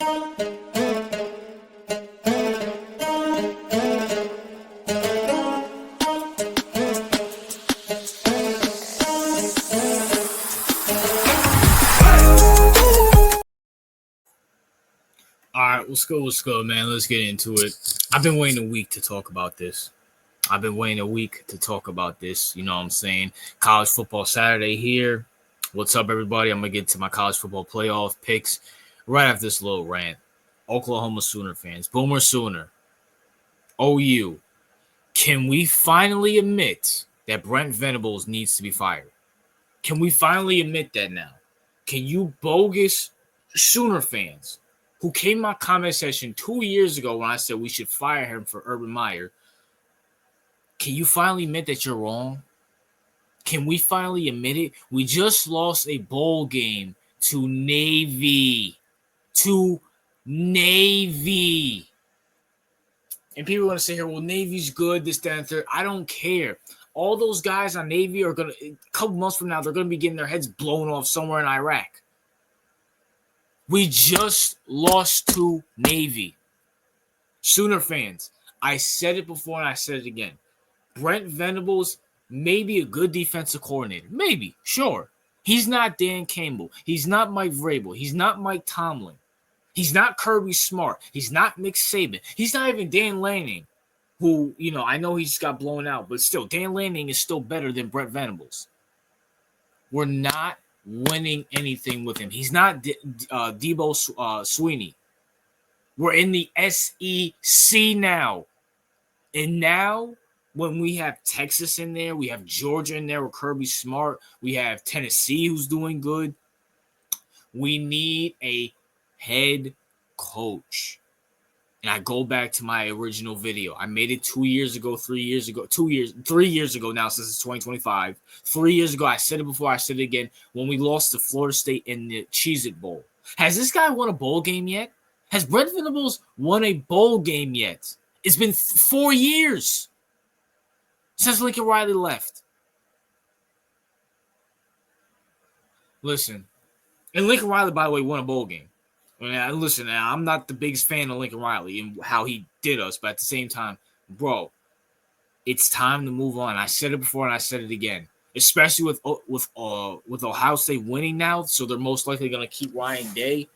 All right, let's go, man. Let's get into it. I've been waiting a week to talk about this. You know what I'm saying? College football Saturday here. What's up, everybody? I'm going to get to my college football playoff picks right after this little rant. Oklahoma Sooner fans, Boomer Sooner, OU, can we finally admit that Brent Venables needs to be fired? Can we finally admit that now? Can you bogus Sooner fans who came in my comment section 2 years ago when I said we should fire him for Urban Meyer, can you finally admit that you're wrong? Can we finally admit it? We just lost a bowl game to Navy. And people are going to say here, well, Navy's good, this, that, and third. I don't care. All those guys on Navy are going to, a couple months from now, they're going to be getting their heads blown off somewhere in Iraq. We just lost to Navy. Sooner fans, I said it before and I said it again. Brent Venables may be a good defensive coordinator. Maybe, sure. He's not Dan Campbell. He's not Mike Vrabel. He's not Mike Tomlin. He's not Kirby Smart. He's not Nick Saban. He's not even Dan Lanning, who, I know he just got blown out, but still, Dan Lanning is still better than Brent Venables. We're not winning anything with him. He's not Debo Sweeney. We're in the SEC now. And now, when we have Texas in there, we have Georgia in there with Kirby Smart, we have Tennessee who's doing good, we need a head coach. And I go back to my original video. I made it 3 years ago now, since it's 2025. 3 years ago, I said it before, I said it again, when we lost to Florida State in the Cheez-It Bowl. Has this guy won a bowl game yet? Has Brent Venables won a bowl game yet? It's been 4 years since Lincoln Riley left. Listen, and Lincoln Riley, by the way, won a bowl game. Listen, I'm not the biggest fan of Lincoln Riley and how he did us, but at the same time, bro, it's time to move on. I said it before and I said it again, especially with Ohio State winning now, so they're most likely going to keep Ryan Day.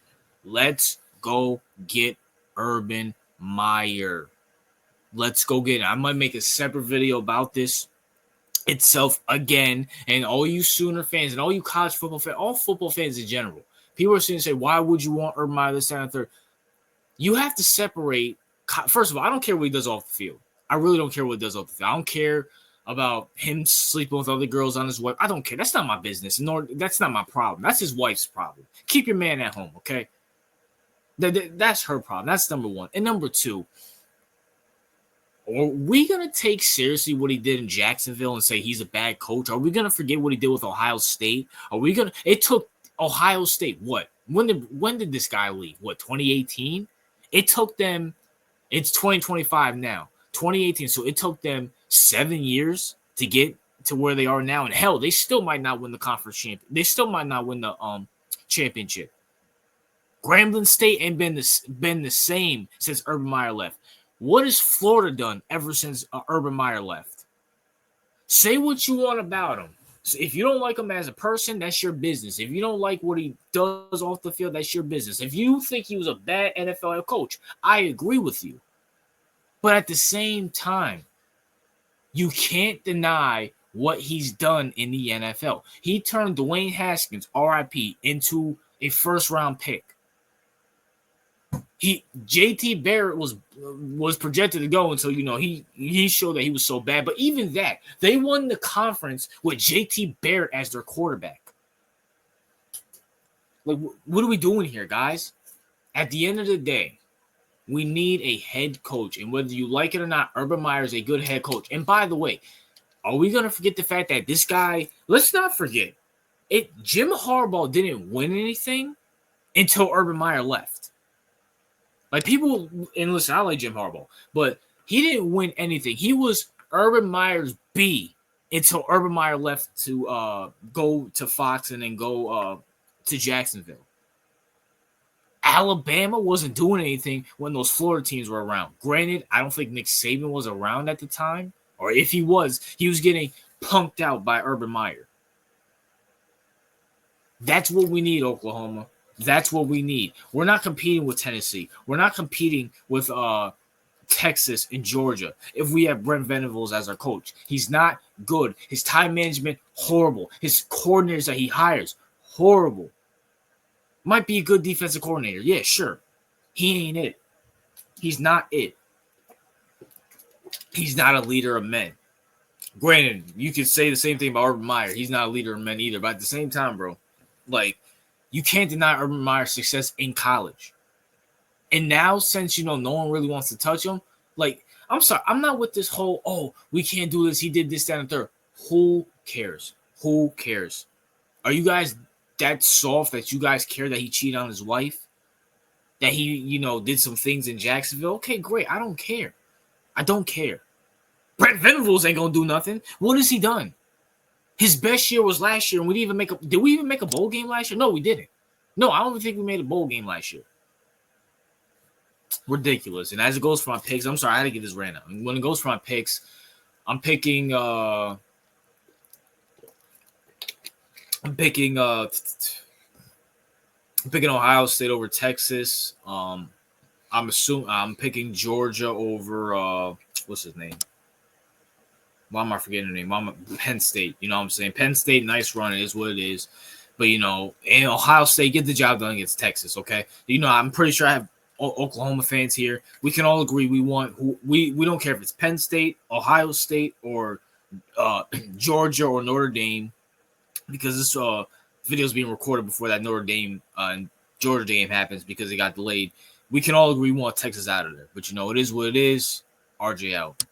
Let's go get Urban Meyer. Let's go get it. I might make a separate video about this itself again, and all you Sooner fans and all you college football fans, all football fans in general. People are saying, why would you want Urban Meyer this, that, and third? You have to separate. First of all, I don't care what he does off the field. I really don't care what he does off the field. I don't care about him sleeping with other girls on his wife. I don't care. That's not my business. Nor that's not my problem. That's his wife's problem. Keep your man at home, okay? That's her problem. That's number one. And number two, are we going to take seriously what he did in Jacksonville and say he's a bad coach? Are we going to forget what he did with Ohio State? It took Ohio State, what? When did this guy leave? What, 2018? It took them, it's 2025 now, 2018. So it took them 7 years to get to where they are now. And hell, they still might not win the conference championship. They still might not win the championship. Grambling State ain't been the same since Urban Meyer left. What has Florida done ever since Urban Meyer left? Say what you want about him. So if you don't like him as a person, that's your business. If you don't like what he does off the field, that's your business. If you think he was a bad NFL coach, I agree with you. But at the same time, you can't deny what he's done in the NFL. He turned Dwayne Haskins, RIP, into a first-round pick. JT Barrett was projected to go until he showed that he was so bad. But even that, they won the conference with JT Barrett as their quarterback. Like, what are we doing here, guys? At the end of the day, we need a head coach, and whether you like it or not, Urban Meyer is a good head coach. And by the way, are we gonna forget the fact that this guy? Let's not forget it. Jim Harbaugh didn't win anything until Urban Meyer left. Like, people, and listen, I like Jim Harbaugh, but he didn't win anything. He was Urban Meyer's B until Urban Meyer left to go to Fox and then go to Jacksonville. Alabama wasn't doing anything when those Florida teams were around. Granted, I don't think Nick Saban was around at the time, or if he was getting punked out by Urban Meyer. That's what we need, Oklahoma. That's what we need. We're not competing with Tennessee. We're not competing with Texas and Georgia if we have Brent Venables as our coach. He's not good. His time management, horrible. His coordinators that he hires, horrible. Might be a good defensive coordinator. Yeah, sure. He ain't it. He's not it. He's not a leader of men. Granted, you could say the same thing about Urban Meyer. He's not a leader of men either. But at the same time, bro, like, you can't deny Urban Meyer's success in college. And now, since, no one really wants to touch him, like, I'm sorry, I'm not with this whole, oh, we can't do this. He did this, that, and third. Who cares? Who cares? Are you guys that soft that you guys care that he cheated on his wife? That he, did some things in Jacksonville? Okay, great. I don't care. I don't care. Brent Venables ain't going to do nothing. What has he done? His best year was last year, and did we even make a bowl game last year? No, we didn't. No, I don't even think we made a bowl game last year. Ridiculous. And as it goes for my picks, I'm sorry, I had to get this rant out. When it goes for my picks, I'm picking Ohio State over Texas. I'm picking Georgia over what's his name? Why am I forgetting the name? Penn State. You know what I'm saying? Penn State, nice run. It is what it is. But, and Ohio State, get the job done against Texas, okay? I'm pretty sure I have Oklahoma fans here. We can all agree we don't care if it's Penn State, Ohio State, or Georgia or Notre Dame, because this video is being recorded before that Notre Dame and Georgia game happens because it got delayed. We can all agree we want Texas out of there. But, it is what it is. RJ out.